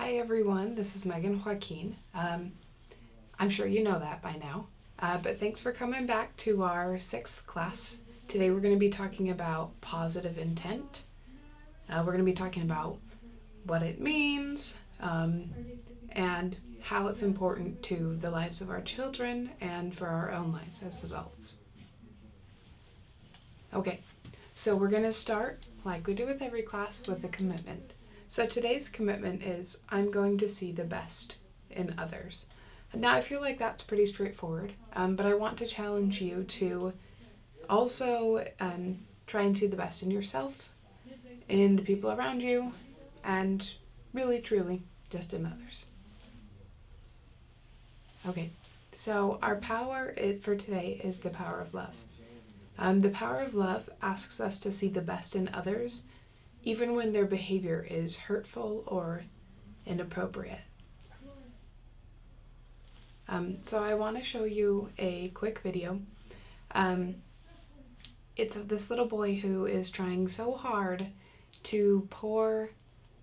Hi everyone, this is Megan Joaquin. I'm sure you know that by now, but thanks for coming back to our 6th class. Today we're going to be talking about positive intent. We're going to be talking about what it means and how it's important to the lives of our children and for our own lives as adults. Okay, so we're going to start, like we do with every class, with a commitment. So today's commitment is, I'm going to see the best in others. Now I feel like that's pretty straightforward, but I want to challenge you to also try and see the best in yourself, in the people around you, and really, truly, just in others. Okay, so our power for today is the power of love. The power of love asks us to see the best in others, even when their behavior is hurtful or inappropriate. So I want to show you a quick video. It's of this little boy who is trying so hard to pour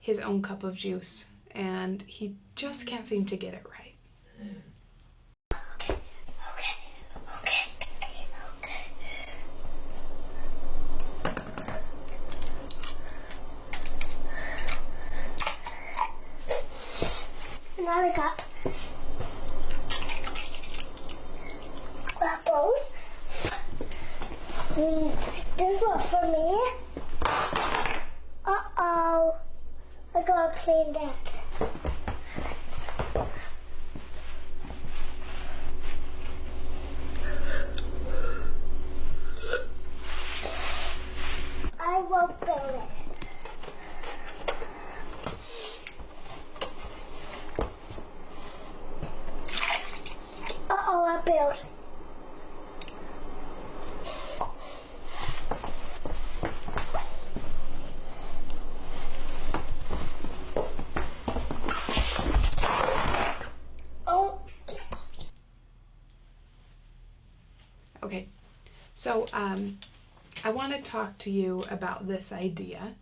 his own cup of juice, and he just can't seem to get it right. Another cup. Apples. This one for me. Uh-oh. I gotta clean that. I will build it. Uh-oh, I built. Oh. Okay, so I want to talk to you about this idea.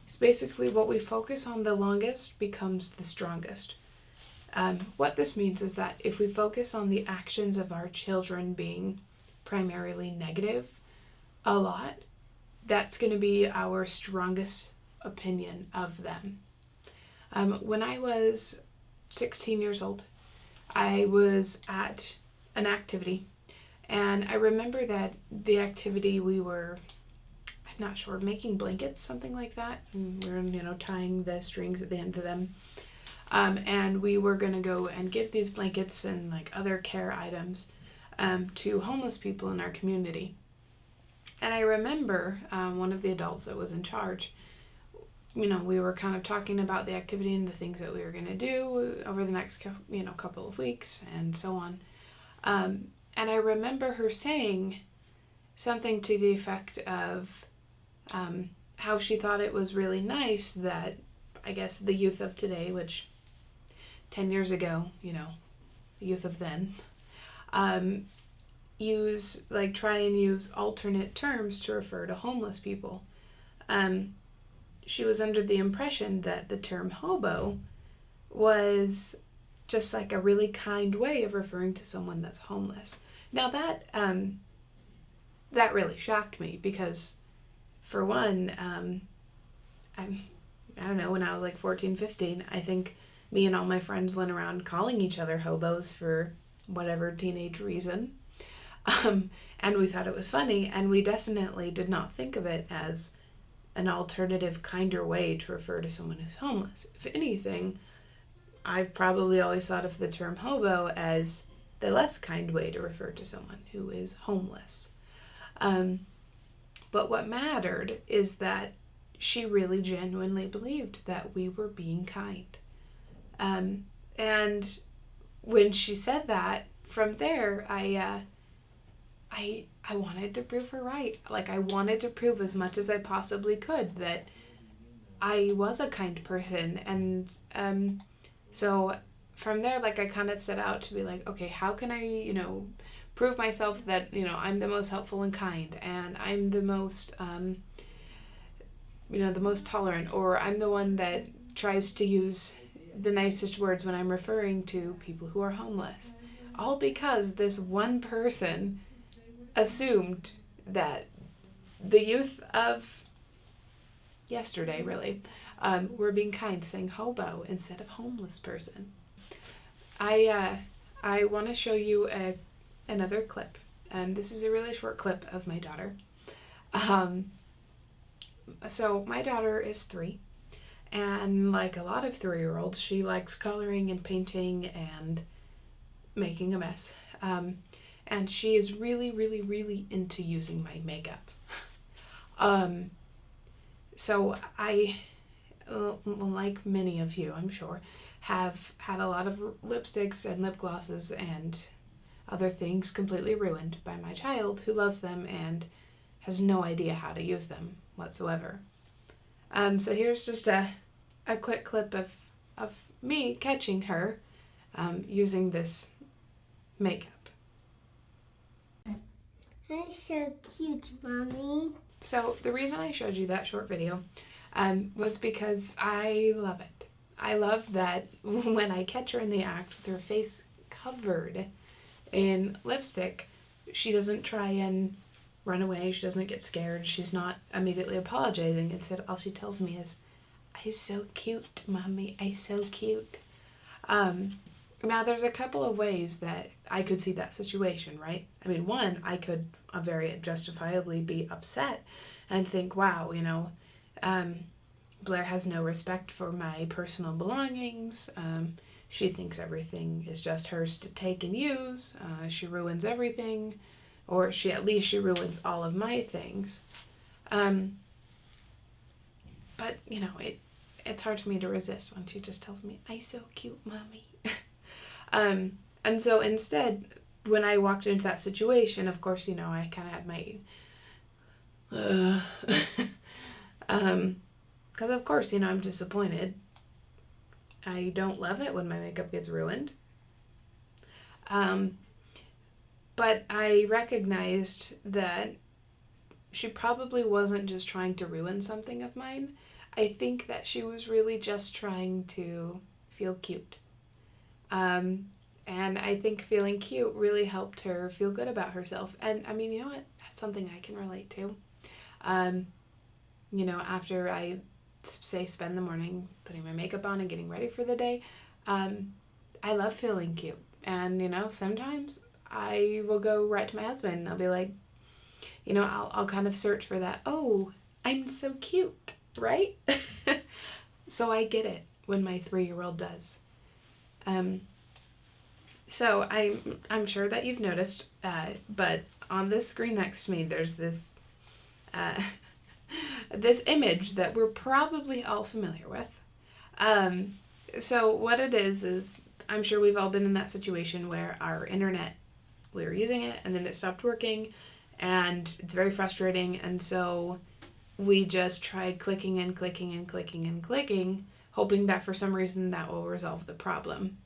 It's basically what we focus on the longest becomes the strongest. What this means is that if we focus on the actions of our children being primarily negative a lot, that's going to be our strongest opinion of them. When I was 16 years old, I was at an activity, and I remember that the activity we were, I'm not sure, making blankets, something like that, and we were, tying the strings at the end of them. And we were going to go and give these blankets and like other care items to homeless people in our community. And I remember one of the adults that was in charge, we were kind of talking about the activity and the things that we were going to do over the next couple of weeks and so on. And I remember her saying something to the effect of how she thought it was really nice that, I guess, the youth of today, which 10 years ago, the youth of then, try and use alternate terms to refer to homeless people. She was under the impression that the term hobo was just like a really kind way of referring to someone that's homeless. Now that really shocked me because, for one, I don't know, when I was like 14, 15, I think me and all my friends went around calling each other hobos for whatever teenage reason. And we thought it was funny, and we definitely did not think of it as an alternative, kinder way to refer to someone who's homeless. If anything, I've probably always thought of the term hobo as the less kind way to refer to someone who is homeless. But what mattered is that she really genuinely believed that we were being kind. And when she said that, from there, I wanted to prove her right. Like, I wanted to prove as much as I possibly could that I was a kind person. And so from there, I kind of set out to be like, okay, how can I, prove myself that, I'm the most helpful and kind, and I'm the most, the most tolerant, or I'm the one that tries to use the nicest words when I'm referring to people who are homeless. All because this one person assumed that the youth of yesterday, really, were being kind, saying hobo instead of homeless person. I want to show you another clip. This is a really short clip of my daughter. So my daughter is 3, and like a lot of 3-year-olds, she likes coloring and painting and making a mess. And she is really, really, really into using my makeup. So I, like many of you, I'm sure, have had a lot of lipsticks and lip glosses and other things completely ruined by my child, who loves them and has no idea how to use them whatsoever. So here's just a quick clip of me catching her using this makeup. That's so cute, Mommy. So the reason I showed you that short video was because I love it. I love that when I catch her in the act with her face covered in lipstick, she doesn't try and run away. She doesn't get scared. She's not immediately apologizing. Instead, all she tells me is, "I'm so cute, Mommy. I'm so cute." Now, there's a couple of ways that I could see that situation, right? I mean, one, I could very justifiably be upset and think, wow, Blair has no respect for my personal belongings. She thinks everything is just hers to take and use. She ruins everything, or at least she ruins all of my things. But, it's hard for me to resist when she just tells me, "I'm so cute, Mommy." And so instead, when I walked into that situation, of course, I kind of had my, because of course, I'm disappointed. I don't love it when my makeup gets ruined. But I recognized that she probably wasn't just trying to ruin something of mine. I think that she was really just trying to feel cute. And I think feeling cute really helped her feel good about herself. And I mean, you know what? That's something I can relate to. After I, say, spend the morning putting my makeup on and getting ready for the day, I love feeling cute. And, sometimes I will go right to my husband and I'll be like, I'll kind of search for that, "Oh, I'm so cute," right? So I get it when my 3-year-old does. So I'm sure that you've noticed, but on this screen next to me, there's this this image that we're probably all familiar with. So what it is I'm sure we've all been in that situation where our internet, we were using it and then it stopped working, and it's very frustrating, and so we just tried clicking and clicking and clicking and clicking, hoping that for some reason that will resolve the problem.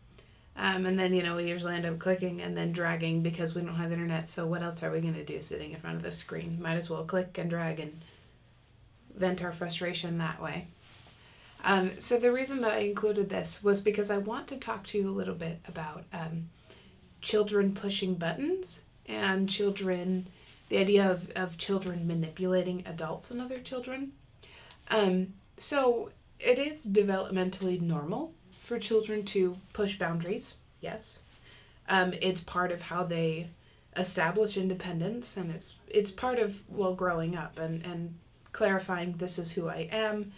And then, we usually end up clicking and then dragging because we don't have internet, so what else are we going to do sitting in front of the screen? Might as well click and drag and vent our frustration that way. So the reason that I included this was because I want to talk to you a little bit about children pushing buttons and the idea of children manipulating adults and other children. So it is developmentally normal for children to push boundaries, yes. It's part of how they establish independence, and it's part of, growing up and clarifying, this is who I am,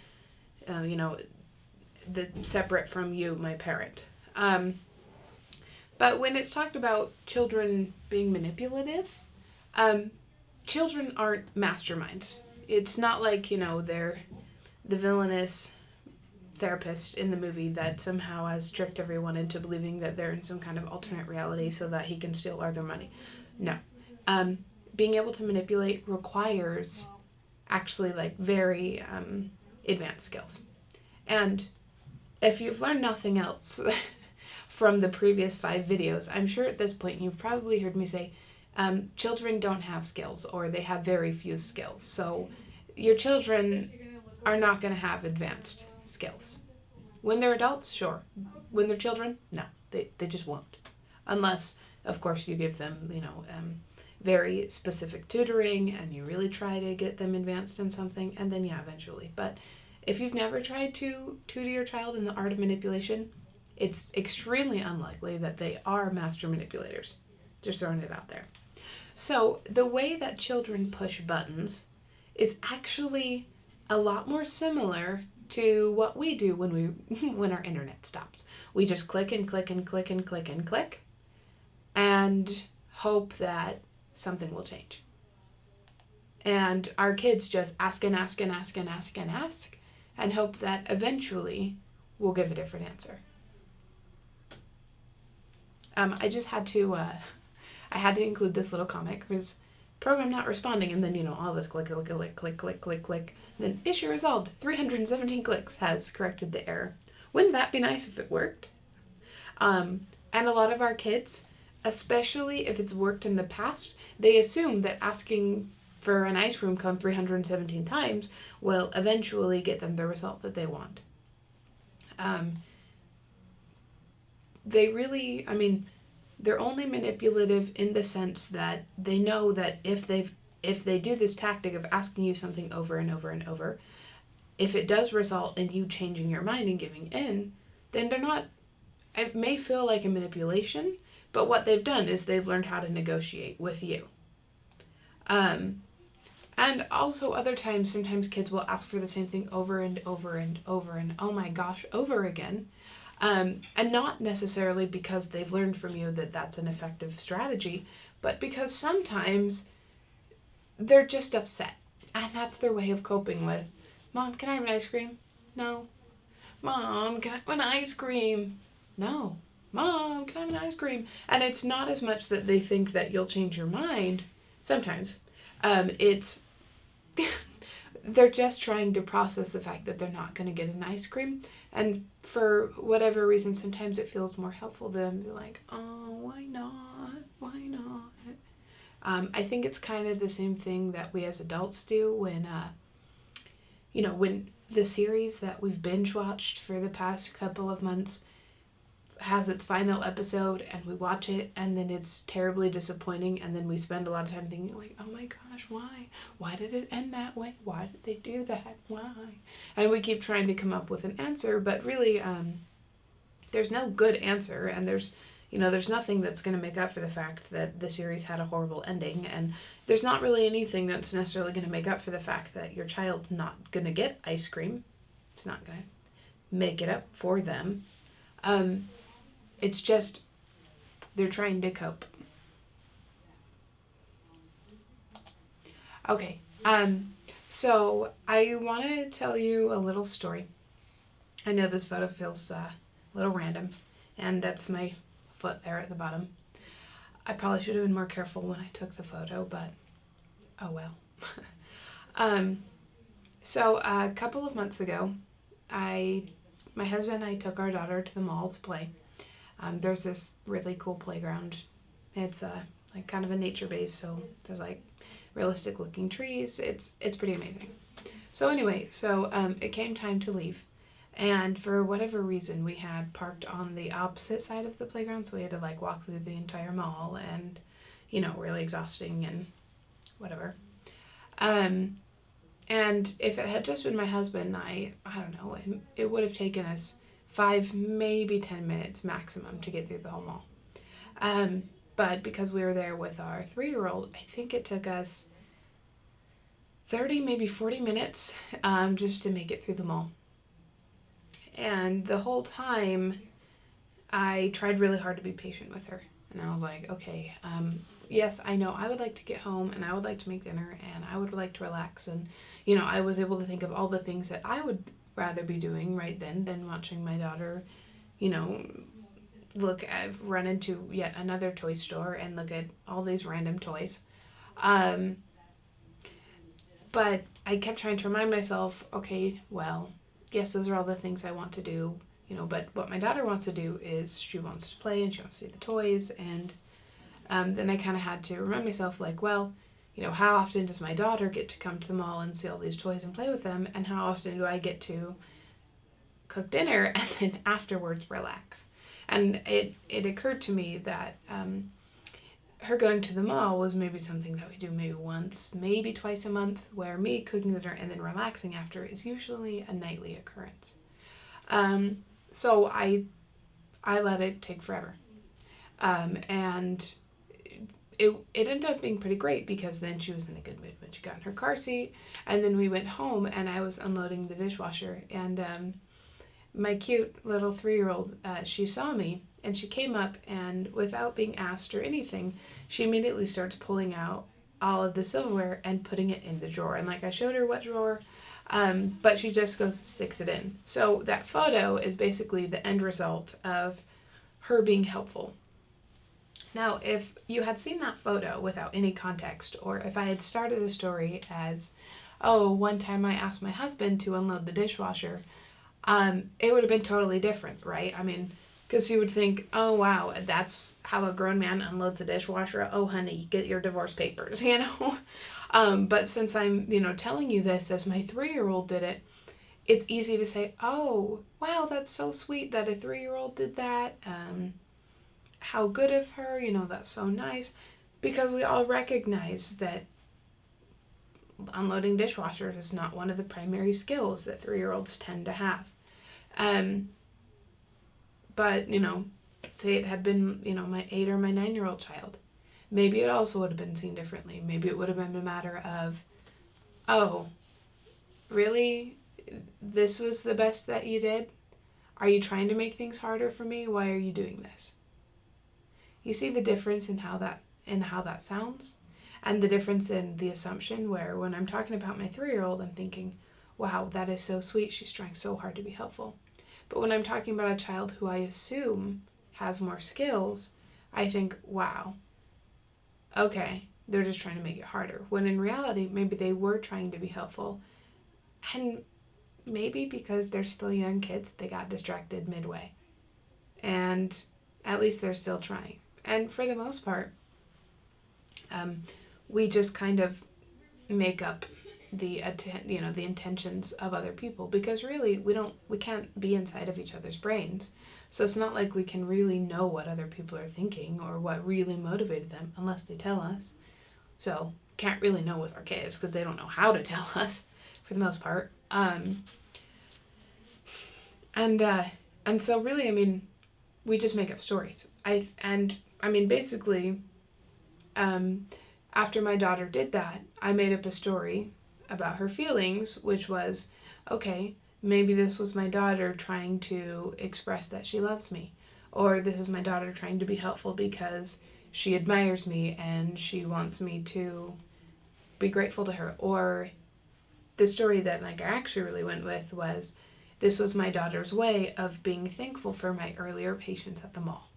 separate from you, my parent. But when it's talked about children being manipulative, children aren't masterminds. It's not like, they're the villainous therapist in the movie that somehow has tricked everyone into believing that they're in some kind of alternate reality so that he can steal all their money. No. Being able to manipulate requires actually very advanced skills. And if you've learned nothing else from the previous 5 videos, I'm sure at this point you've probably heard me say, children don't have skills, or they have very few skills. So your children are not going to have advanced skills. When they're adults, sure. When they're children, no, they just won't. Unless, of course, you give them, very specific tutoring and you really try to get them advanced in something, and then yeah, eventually. But if you've never tried to tutor your child in the art of manipulation, it's extremely unlikely that they are master manipulators. Just throwing it out there. So the way that children push buttons is actually a lot more similar to what we do when when our internet stops. We just click and click and click and click and click and hope that something will change. And our kids just ask and ask and ask and ask and ask and hope that eventually we'll give a different answer. I just had to, I had to include this little comic. There's program not responding, and then, all this click, click, click, click, click, click, click. Then issue resolved. 317 clicks has corrected the error. Wouldn't that be nice if it worked? And a lot of our kids, especially if it's worked in the past, they assume that asking for an ice cream cone 317 times will eventually get them the result that they want. They really, they're only manipulative in the sense that they know that if they do this tactic of asking you something over and over and over, if it does result in you changing your mind and giving in, then they're not, it may feel like a manipulation, but what they've done is they've learned how to negotiate with you. And also other times, sometimes kids will ask for the same thing over and over and over and, oh my gosh, over again. And not necessarily because they've learned from you that that's an effective strategy, but because sometimes they're just upset. And that's their way of coping with, Mom, can I have an ice cream? No. Mom, can I have an ice cream? No. Mom, can I have an ice cream? And it's not as much that they think that you'll change your mind. Sometimes. It's they're just trying to process the fact that they're not going to get an ice cream. And for whatever reason, sometimes it feels more helpful to them to be like, oh, why not? Why not? I think it's kind of the same thing that we as adults do when, when the series that we've binge watched for the past couple of months has its final episode and we watch it and then it's terribly disappointing and then we spend a lot of time thinking like, oh my gosh, why did it end that way? Why did they do that? Why? And we keep trying to come up with an answer, but really there's no good answer, and there's nothing that's going to make up for the fact that the series had a horrible ending, and there's not really anything that's necessarily going to make up for the fact that your child's not going to get ice cream. It's not going to make it up for them. It's just they're trying to cope. Okay, so I want to tell you a little story. I know this photo feels a little random, and that's my foot there at the bottom. I probably should have been more careful when I took the photo, but oh well. So a couple of months ago, my husband and I took our daughter to the mall to play. There's this really cool playground. It's like kind of a nature base, so there's like realistic looking trees. It's pretty amazing. So anyway, it came time to leave, and for whatever reason we had parked on the opposite side of the playground, so we had to like walk through the entire mall, and really exhausting and whatever. And if it had just been my husband and I don't know, it would have taken us 5, maybe 10 minutes maximum to get through the whole mall. But because we were there with our 3-year-old, I think it took us 30, maybe 40 minutes just to make it through the mall. And the whole time, I tried really hard to be patient with her. And I was like, okay, yes, I know I would like to get home and I would like to make dinner and I would like to relax. And, I was able to think of all the things that I would rather be doing right then than watching my daughter, run into yet another toy store and look at all these random toys. But I kept trying to remind myself, okay, well, yes, those are all the things I want to do, but what my daughter wants to do is she wants to play and she wants to see the toys. And then I kind of had to remind myself, like, well, how often does my daughter get to come to the mall and see all these toys and play with them? And how often do I get to cook dinner and then afterwards relax. And it occurred to me that her going to the mall was maybe something that we do maybe once, maybe twice a month, where me cooking dinner and then relaxing after is usually a nightly occurrence. So I let it take forever. And it ended up being pretty great because then she was in a good mood when she got in her car seat, and then we went home and I was unloading the dishwasher, and my cute little 3-year-old, she saw me and she came up, and without being asked or anything, she immediately starts pulling out all of the silverware and putting it in the drawer. And like I showed her what drawer, but she just goes and sticks it in. So that photo is basically the end result of her being helpful. Now, if you had seen that photo without any context, or if I had started the story as, oh, one time I asked my husband to unload the dishwasher, it would have been totally different, right? I mean, because you would think, oh, wow, that's how a grown man unloads the dishwasher. Oh, honey, get your divorce papers, you know? But since I'm, telling you this as my 3-year-old did it, it's easy to say, oh, wow, that's so sweet that a 3-year-old did that. How good of her, that's so nice. Because we all recognize that unloading dishwashers is not one of the primary skills that 3-year-olds tend to have. But, say it had been, my 8 or my 9-year-old child. Maybe it also would have been seen differently. Maybe it would have been a matter of, oh, really? This was the best that you did? Are you trying to make things harder for me? Why are you doing this? You see the difference in how that sounds? And the difference in the assumption, where when I'm talking about my 3-year-old, I'm thinking, wow, that is so sweet. She's trying so hard to be helpful. But when I'm talking about a child who I assume has more skills, I think, wow, okay, they're just trying to make it harder. When in reality, maybe they were trying to be helpful. And maybe because they're still young kids, they got distracted midway. And at least they're still trying. And for the most part, we just kind of make up the intentions of other people, because really we can't be inside of each other's brains. So it's not like we can really know what other people are thinking or what really motivated them unless they tell us. So can't really know with our kids because they don't know how to tell us for the most part. And so really, we just make up stories. Basically, after my daughter did that, I made up a story about her feelings, which was, okay, maybe this was my daughter trying to express that she loves me, or this is my daughter trying to be helpful because she admires me and she wants me to be grateful to her. Or the story that I actually really went with was, this was my daughter's way of being thankful for my earlier patience at the mall.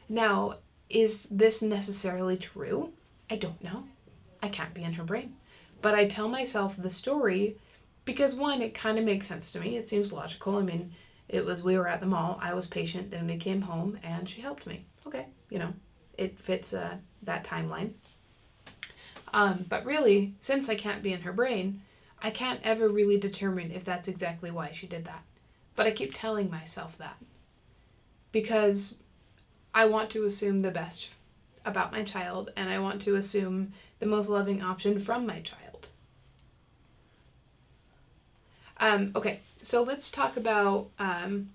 Now, is this necessarily true? I don't know. I can't be in her brain. But I tell myself the story because, one, it kind of makes sense to me. It seems logical. We were at the mall, I was patient, then we came home, and she helped me. Okay, it fits that timeline. But really, since I can't be in her brain, I can't ever really determine if that's exactly why she did that. But I keep telling myself that because I want to assume the best about my child, and I want to assume the most loving option from my child. Okay, so let's talk about on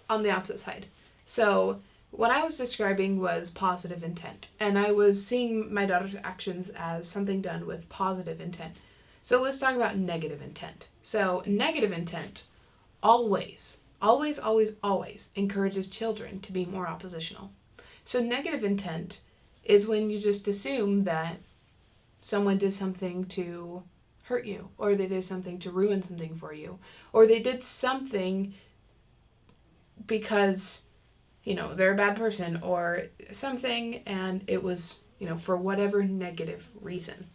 the opposite side. So what I was describing was positive intent, and I was seeing my daughter's actions as something done with positive intent. So let's talk about negative intent. So negative intent always encourages children to be more oppositional. So negative intent is when you just assume that someone did something to hurt you, or they did something to ruin something for you, or they did something because, they're a bad person or something, and it was, for whatever negative reason.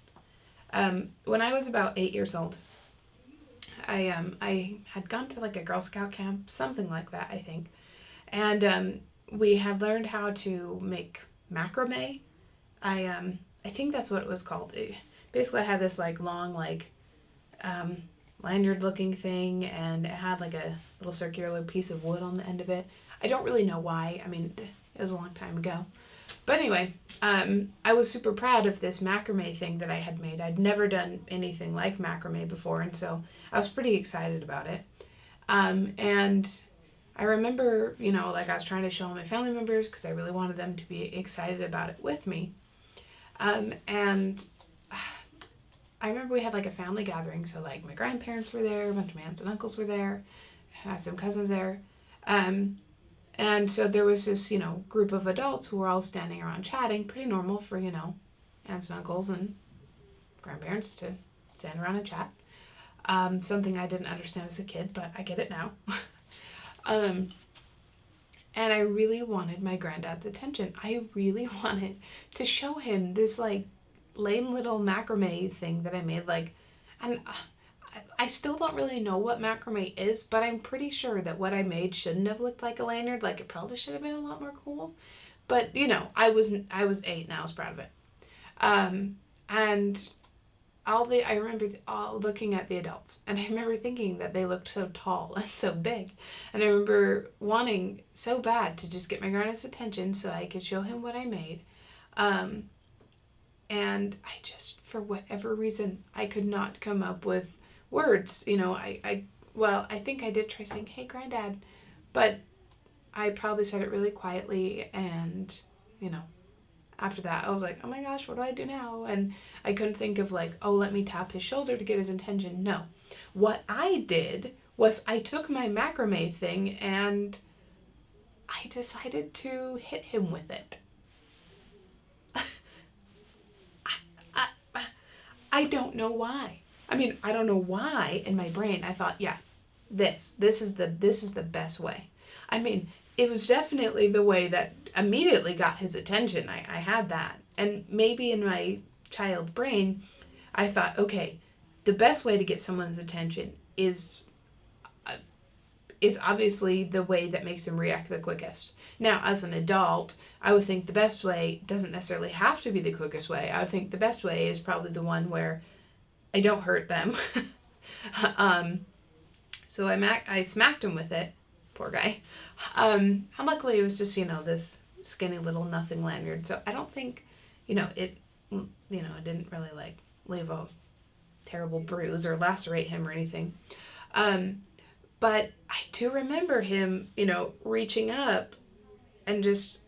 When I was about 8 years old, I had gone to a Girl Scout camp, something like that, I think. And we had learned how to make macrame. I think that's what it was called. Basically, I had this long lanyard looking thing, and it had like a little circular piece of wood on the end of it. I don't really know why. I mean, it was a long time ago. But anyway, I was super proud of this macrame thing that I had made. I'd never done anything like macrame before, and so I was pretty excited about it. And I remember, like I was trying to show my family members because I really wanted them to be excited about it with me. And I remember we had like a family gathering, so like my grandparents were there, a bunch of my aunts and uncles were there, I had some cousins there. And so there was this, group of adults who were all standing around chatting, pretty normal for, aunts and uncles and grandparents to stand around and chat. Something I didn't understand as a kid, but I get it now. And I really wanted my granddad's attention. I really wanted to show him this, like, lame little macrame thing that I made, and I still don't really know what macrame is, but I'm pretty sure that what I made shouldn't have looked like a lanyard. Like, it probably should have been a lot more cool. But, I was 8 and I was proud of it. And I remember all looking at the adults, and I remember thinking that they looked so tall and so big. And I remember wanting so bad to just get my granddad's attention so I could show him what I made. And I just, for whatever reason, I could not come up with words. I think I did try saying, "Hey, Granddad," but I probably said it really quietly, and, after that, I was like, oh my gosh, what do I do now? And I couldn't think of like, oh, let me tap his shoulder to get his attention. No. What I did was I took my macrame thing and I decided to hit him with it. I don't know why. I mean, I don't know why in my brain I thought, yeah, this is the best way. I mean, it was definitely the way that immediately got his attention. I had that. And maybe in my child brain, I thought, okay, the best way to get someone's attention is obviously the way that makes them react the quickest. Now, as an adult, I would think the best way doesn't necessarily have to be the quickest way. I would think the best way is probably the one where I don't hurt them. So I smacked him with it. Poor guy. And luckily it was just, this skinny little nothing lanyard. So I don't think, it didn't really like leave a terrible bruise or lacerate him or anything. But I do remember him, reaching up and just,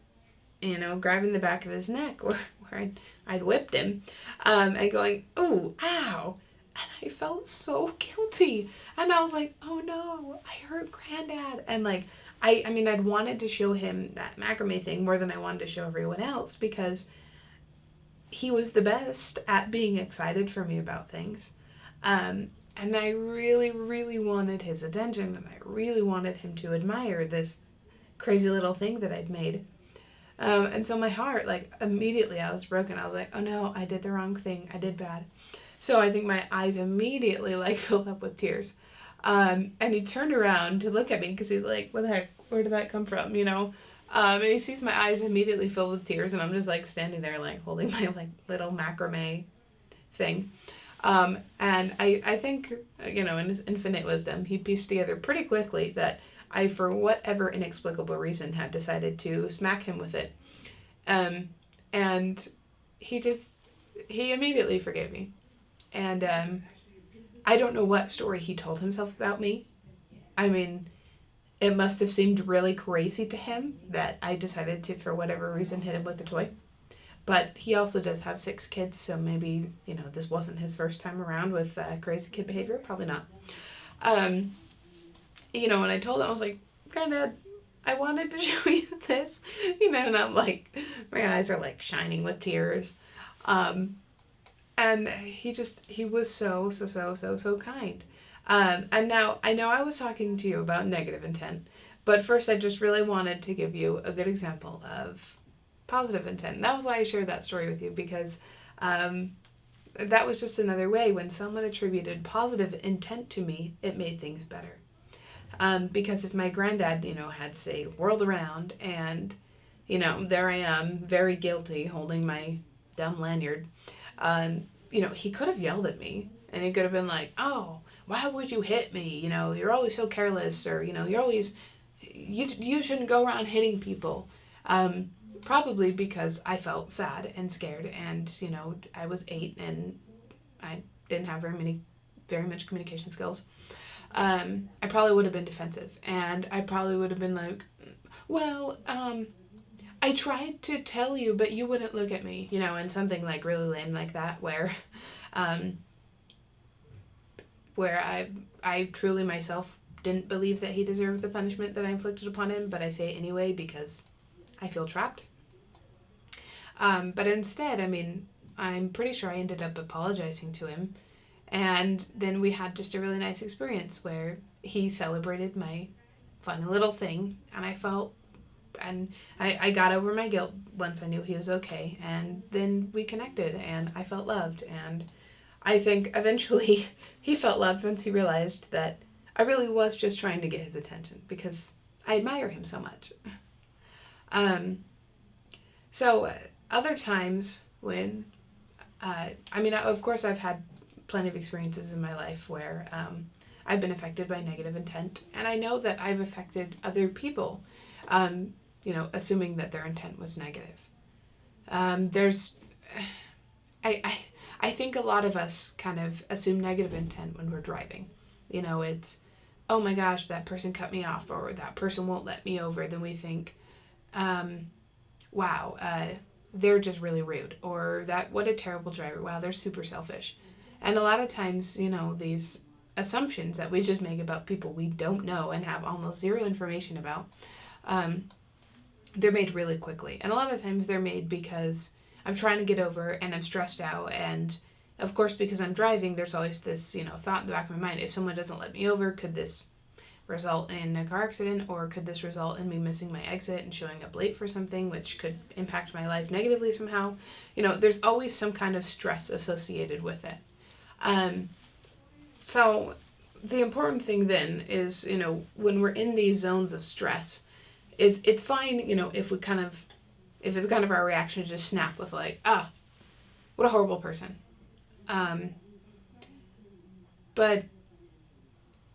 grabbing the back of his neck where I'd whipped him, and going, "Oh, ow." And I felt so guilty. And I was like, oh no, I hurt Granddad. And like, I mean, I'd wanted to show him that macrame thing more than I wanted to show everyone else because he was the best at being excited for me about things. And I really, really wanted his attention, and I really wanted him to admire this crazy little thing that I'd made. And so my heart, like, immediately I was broken. I was like, oh no, I did the wrong thing. I did bad. So I think my eyes immediately, like, filled up with tears. And he turned around to look at me because he's like, what the heck, where did that come from, And he sees my eyes immediately filled with tears, and I'm just, like, standing there, like, holding my, like, little macrame thing. And I think, in his infinite wisdom, he pieced together pretty quickly that I, for whatever inexplicable reason, had decided to smack him with it. And he immediately forgave me. And I don't know what story he told himself about me. I mean, it must have seemed really crazy to him that I decided to, for whatever reason, hit him with a toy. But he also does have 6 kids, so maybe, this wasn't his first time around with crazy kid behavior. Probably not. When I told him, I was like, Granddad, I wanted to show you this. And I'm like, my eyes are like shining with tears. And he was so kind. And now, I know I was talking to you about negative intent, but first I just really wanted to give you a good example of positive intent. And that was why I shared that story with you, because that was just another way when someone attributed positive intent to me, it made things better. Because if my granddad, had, say, whirled around and, there I am, very guilty, holding my dumb lanyard, he could have yelled at me, and he could have been like, oh, why would you hit me? You know, you're always so careless, or, you know, you shouldn't go around hitting people. Probably because I felt sad and scared, and, you know, I was 8 and I didn't have very much communication skills. I probably would have been defensive, and I probably would have been like, well, I tried to tell you, but you wouldn't look at me, you know, and something like really lame like that, um, where I truly myself didn't believe that he deserved the punishment that I inflicted upon him, but I say it anyway because I feel trapped. But instead, I mean, I'm pretty sure I ended up apologizing to him, and then we had just a really nice experience where he celebrated my funny little thing, and I got over my guilt once I knew he was okay, and then we connected, and I felt loved, and I think eventually he felt loved once he realized that I really was just trying to get his attention because I admire him so much. So other times when, of course I've had plenty of experiences in my life where I've been affected by negative intent, and I know that I've affected other people, assuming that their intent was negative. I think a lot of us kind of assume negative intent when we're driving. You know, it's, oh my gosh, that person cut me off, or that person won't let me over. Then we think, wow, they're just really rude, or that, what a terrible driver. Wow, they're super selfish. And a lot of times, you know, these assumptions that we just make about people we don't know and have almost zero information about, they're made really quickly. And a lot of times they're made because I'm trying to get over and I'm stressed out. And of course, because I'm driving, there's always this, you know, thought in the back of my mind, if someone doesn't let me over, could this result in a car accident, or could this result in me missing my exit and showing up late for something, which could impact my life negatively somehow? You know, there's always some kind of stress associated with it. So the important thing then is, you know, when we're in these zones of stress, is it's fine, you know, if it's kind of our reaction to just snap with like, what a horrible person. But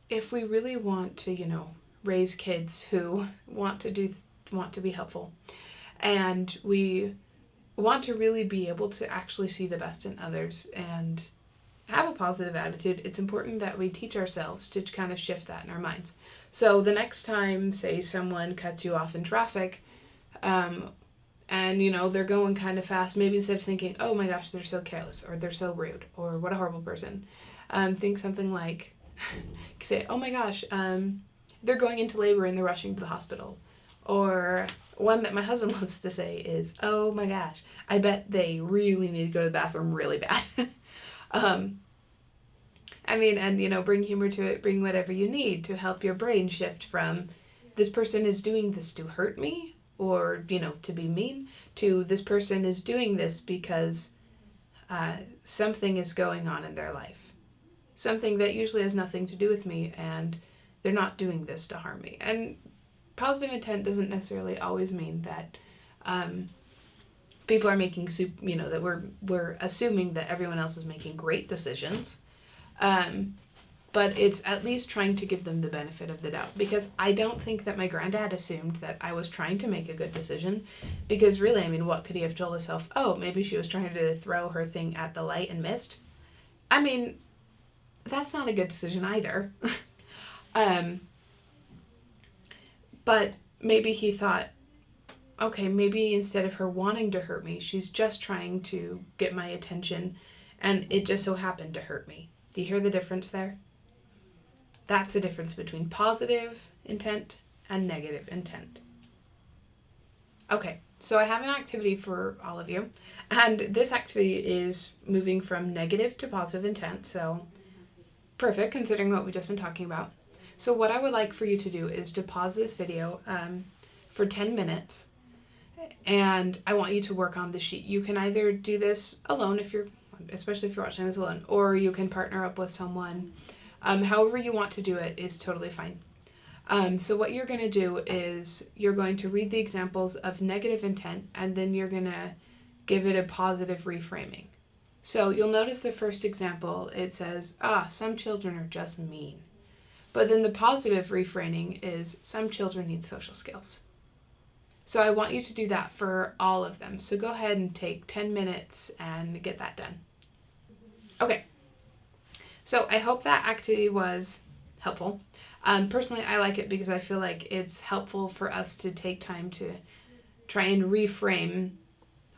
if we really want to, you know, raise kids who want to be helpful, and we want to really be able to actually see the best in others and have a positive attitude, it's important that we teach ourselves to kind of shift that in our minds. So the next time, say, someone cuts you off in traffic, and, you know, they're going kind of fast, maybe instead of thinking, oh my gosh, they're so careless, or they're so rude, or what a horrible person, think something like, say, oh my gosh, they're going into labor and they're rushing to the hospital. Or one that my husband wants to say is, oh my gosh, I bet they really need to go to the bathroom really bad. And, you know, bring humor to it, bring whatever you need to help your brain shift from, this person is doing this to hurt me, or, you know, to be mean, to, this person is doing this because something is going on in their life. Something that usually has nothing to do with me, and they're not doing this to harm me. And positive intent doesn't necessarily always mean that people are making, you know, that we're assuming that everyone else is making great decisions. But it's at least trying to give them the benefit of the doubt, because I don't think that my granddad assumed that I was trying to make a good decision, because really, I mean, what could he have told himself? Oh, maybe she was trying to throw her thing at the light and missed. I mean, that's not a good decision either. But maybe he thought, okay, maybe instead of her wanting to hurt me, she's just trying to get my attention, and it just so happened to hurt me. Do you hear the difference there? That's the difference between positive intent and negative intent. Okay, so I have an activity for all of you, and this activity is moving from negative to positive intent, so perfect considering what we've just been talking about. So what I would like for you to do is to pause this video for 10 minutes, and I want you to work on the sheet. You can either do this alone, especially if you're watching this alone, or you can partner up with someone. However you want to do it is totally fine. So what you're going to do is you're going to read the examples of negative intent, and then you're going to give it a positive reframing. So you'll notice the first example, it says, some children are just mean. But then the positive reframing is some children need social skills. So I want you to do that for all of them. So go ahead and take 10 minutes and get that done. Okay. So I hope that activity was helpful. Personally, I like it because I feel like it's helpful for us to take time to try and reframe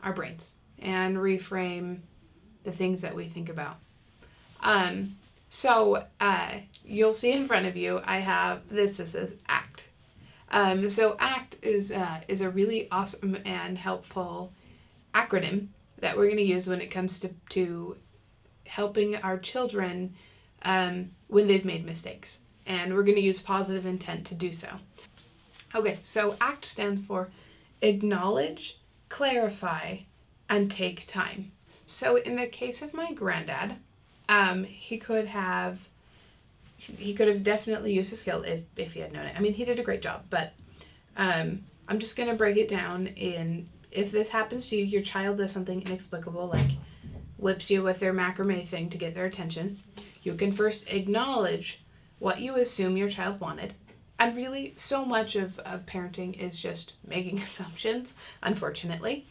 our brains and reframe the things that we think about. So you'll see in front of you, I have this says ACT. So ACT is a really awesome and helpful acronym that we're going to use when it comes to helping our children when they've made mistakes. And we're going to use positive intent to do so. Okay, so ACT stands for acknowledge, clarify, and take time. So in the case of my granddad, he could have definitely used a skill if he had known it. I mean, he did a great job, but I'm just going to break it down in, if this happens to you, your child does something inexplicable, like whips you with their macrame thing to get their attention, you can first acknowledge what you assume your child wanted. And really, so much of parenting is just making assumptions, unfortunately.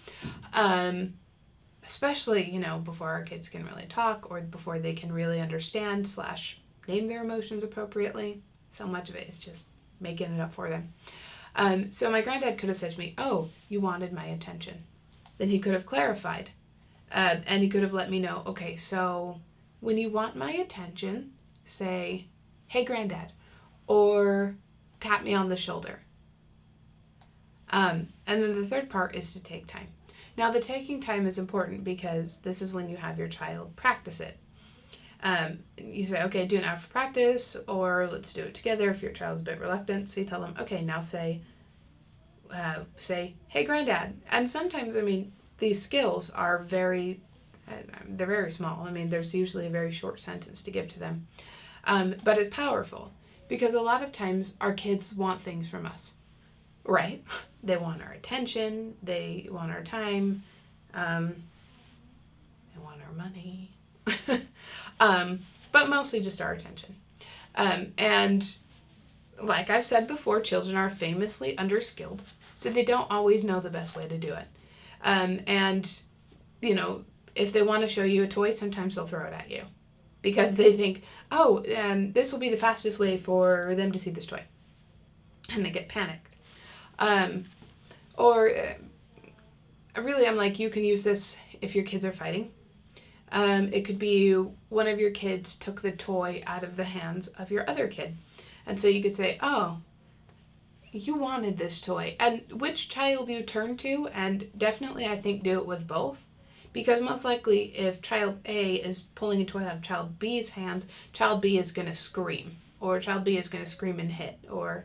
Especially, before our kids can really talk or before they can really understand / name their emotions appropriately. So much of it is just making it up for them. So my granddad could have said to me, "Oh, you wanted my attention." Then he could have clarified. And he could have let me know, okay, so when you want my attention, say, "Hey, Granddad," or tap me on the shoulder. And then the third part is to take time. Now, the taking time is important because this is when you have your child practice it. You say, okay, do an hour for practice, or let's do it together if your child's a bit reluctant. So you tell them, okay, now say, "Hey, Granddad." And sometimes, these skills are they're very small. There's usually a very short sentence to give to them. But it's powerful because a lot of times our kids want things from us, right? They want our attention, they want our time, they want our money, but mostly just our attention. And like I've said before, children are famously underskilled, so they don't always know the best way to do it. And, if they want to show you a toy, sometimes they'll throw it at you because they think, this will be the fastest way for them to see this toy. And they get panicked. Really, I'm like, you can use this if your kids are fighting. It could be one of your kids took the toy out of the hands of your other kid. And so you could say, "Oh, you wanted this toy." And which child you turn to, and definitely I think do it with both. Because most likely if child A is pulling a toy out of child B's hands, child B is going to scream. Or child B is going to scream and hit. Or,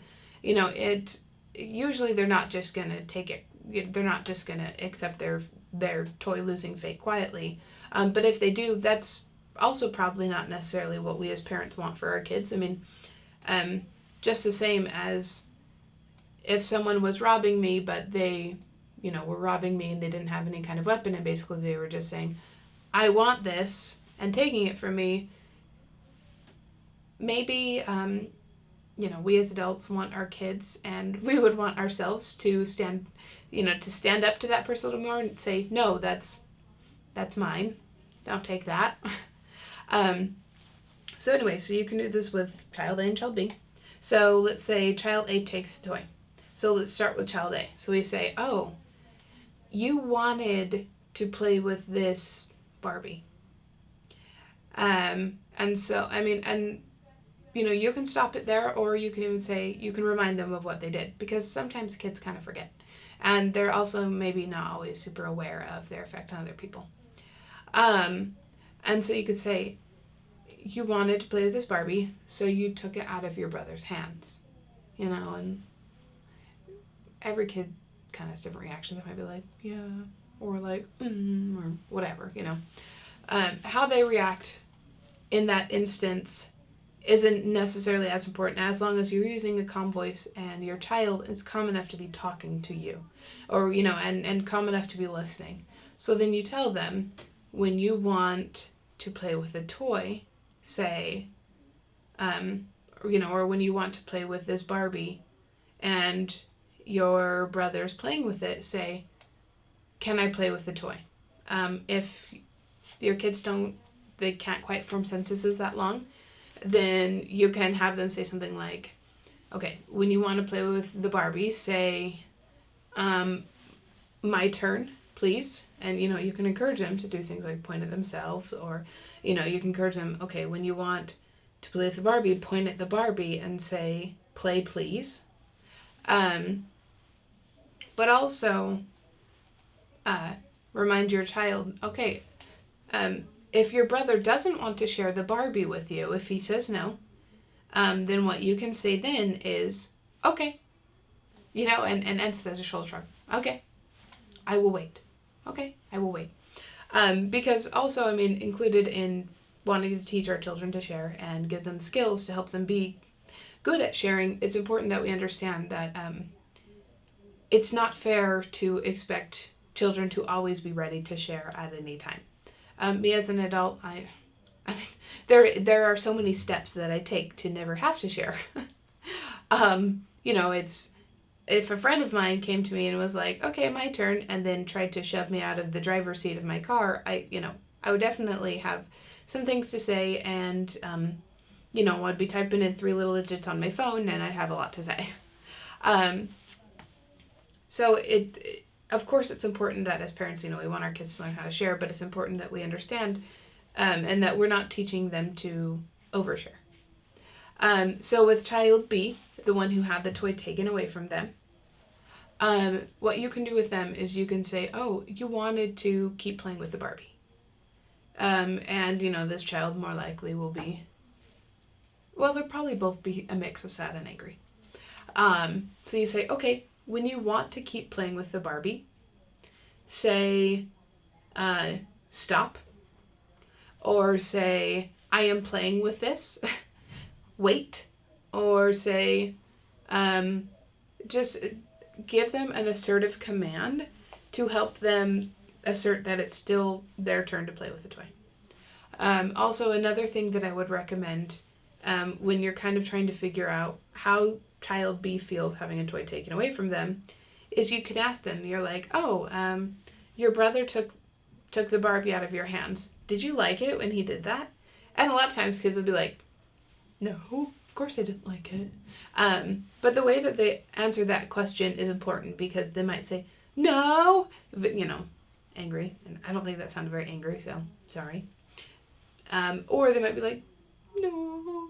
usually they're not just going to take it. They're not just going to accept their toy losing fate quietly. But if they do, that's also probably not necessarily what we as parents want for our kids. Just the same as if someone was robbing me, but they, were robbing me and they didn't have any kind of weapon, and basically they were just saying, "I want this," and taking it from me, maybe, we as adults want our kids, and we would want ourselves to stand up to that person a little more and say, "No, that's mine. Don't take that." So anyway, so you can do this with child A and child B. So let's say child A takes the toy. So let's start with child A. So we say, "Oh, you wanted to play with this Barbie." And so, you can stop it there, or you can even say, you can remind them of what they did, because sometimes kids kind of forget. And they're also maybe not always super aware of their effect on other people. And so you could say, "You wanted to play with this Barbie, so you took it out of your brother's hands." And every kid kind of has different reactions. It might be like, "Yeah," or like, or whatever, How they react in that instance isn't necessarily as important, as long as you're using a calm voice and your child is calm enough to be talking to you, or, and calm enough to be listening. So then you tell them, when you want to play with a toy, say, or when you want to play with this Barbie and your brother's playing with it, say, can I play with the toy? If your kids they can't quite form sentences that long, then you can have them say something like, okay, when you want to play with the Barbie, say, my turn, please. And, you can encourage them to do things like point at themselves, or, you can encourage them, okay, when you want to play with the Barbie, point at the Barbie and say, play, please. But also remind your child, okay, if your brother doesn't want to share the Barbie with you, if he says no, then what you can say then is, okay, and emphasize a shoulder shrug. Okay, I will wait. Okay, I will wait. Because also, included in wanting to teach our children to share and give them skills to help them be good at sharing, it's important that we understand that it's not fair to expect children to always be ready to share at any time. Me as an adult, there are so many steps that I take to never have to share. It's, if a friend of mine came to me and was like, okay, my turn, and then tried to shove me out of the driver's seat of my car, I would definitely have some things to say, and, I'd be typing in 3 little digits on my phone, and I'd have a lot to say. So of course, it's important that as parents, we want our kids to learn how to share, but it's important that we understand and that we're not teaching them to overshare. So with child B, the one who had the toy taken away from them, what you can do with them is you can say, oh, you wanted to keep playing with the Barbie. And, this child more likely will be, well, they'll probably both be a mix of sad and angry. So you say, okay, when you want to keep playing with the Barbie, say, stop, or say, I am playing with this, wait, or say, just give them an assertive command to help them assert that it's still their turn to play with the toy. Also, another thing that I would recommend when you're kind of trying to figure out how child B feels having a toy taken away from them is you could ask them, you're like, oh, your brother took the Barbie out of your hands. Did you like it when he did that? And a lot of times kids will be like, no, of course I didn't like it. But the way that they answer that question is important because they might say, no, but, angry. And I don't think that sounded very angry, so sorry. Or they might be like, no.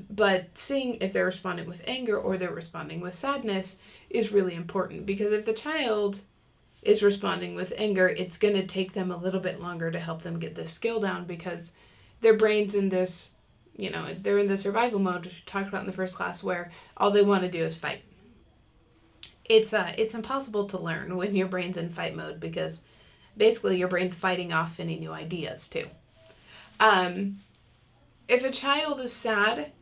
But seeing if they're responding with anger or they're responding with sadness is really important because if the child is responding with anger, it's going to take them a little bit longer to help them get this skill down because their brain's in this, they're in the survival mode, which we talked about in the first class, where all they want to do is fight. It's impossible to learn when your brain's in fight mode because basically your brain's fighting off any new ideas too. If a child is sad,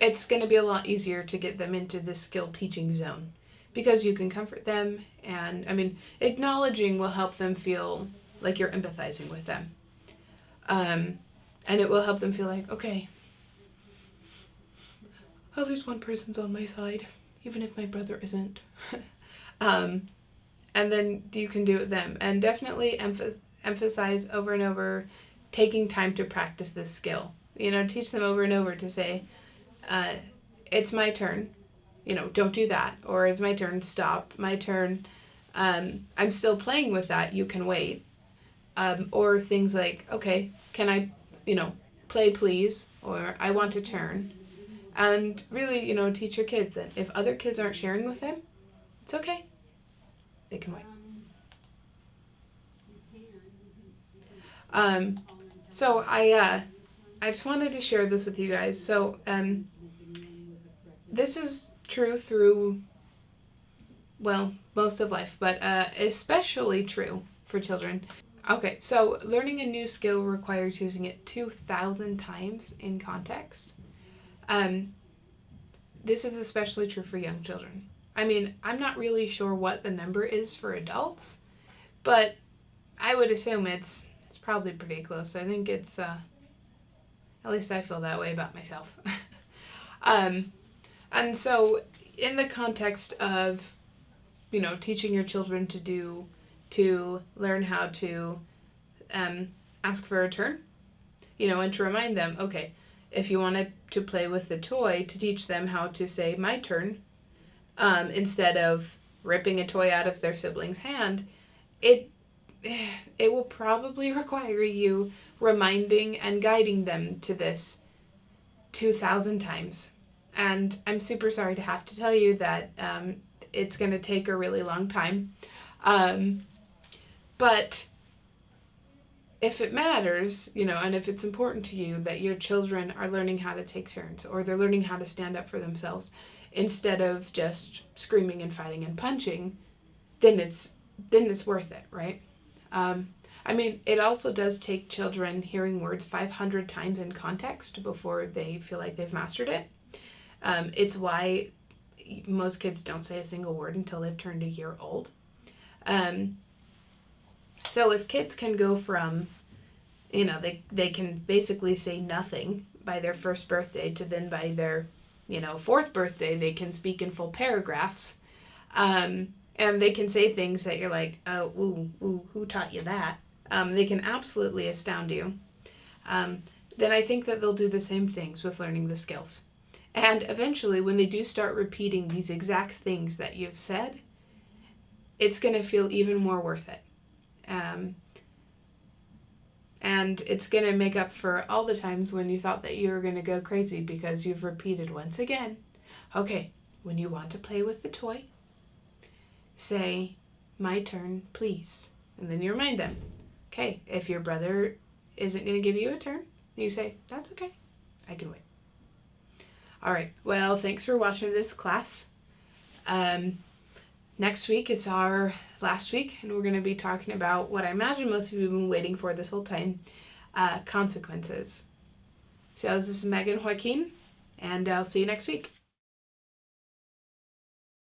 it's going to be a lot easier to get them into this skill teaching zone because you can comfort them and, acknowledging will help them feel like you're empathizing with them. And it will help them feel like, okay, at least one person's on my side, even if my brother isn't. And then you can do it with them. And definitely emphasize over and over taking time to practice this skill. Teach them over and over to say, it's my turn. Don't do that. Or it's my turn, stop. My turn, I'm still playing with that, you can wait. Or things like, okay, can I, play please? Or I want to turn. And really, teach your kids that if other kids aren't sharing with them, it's okay. They can wait. So I just wanted to share this with you guys. So this is true through, most of life, but especially true for children. Okay, so learning a new skill requires using it 2,000 times in context. This is especially true for young children. I'm not really sure what the number is for adults, but I would assume it's probably pretty close. I think it's, at least I feel that way about myself. And so in the context of, teaching your children to learn how to ask for a turn, and to remind them, okay, if you wanted to play with the toy, to teach them how to say my turn, instead of ripping a toy out of their sibling's hand, it will probably require you reminding and guiding them to this 2,000 times. And I'm super sorry to have to tell you that it's going to take a really long time. But if it matters, and if it's important to you that your children are learning how to take turns, or they're learning how to stand up for themselves instead of just screaming and fighting and punching, then it's worth it, right? It also does take children hearing words 500 times in context before they feel like they've mastered it. It's why most kids don't say a single word until they've turned a year old. So if kids can go from, they can basically say nothing by their first birthday to then by their, fourth birthday, they can speak in full paragraphs. And they can say things that you're like, oh, ooh, who taught you that? They can absolutely astound you. Then I think that they'll do the same things with learning the skills. And eventually, when they do start repeating these exact things that you've said, it's going to feel even more worth it. And it's going to make up for all the times when you thought that you were going to go crazy because you've repeated once again, okay, when you want to play with the toy, say, my turn, please. And then you remind them, okay, if your brother isn't going to give you a turn, you say, that's okay, I can wait. All right, well, thanks for watching this class. Next week is our last week, and we're going to be talking about what I imagine most of you have been waiting for this whole time, consequences. So this is Megan Joaquin, and I'll see you next week.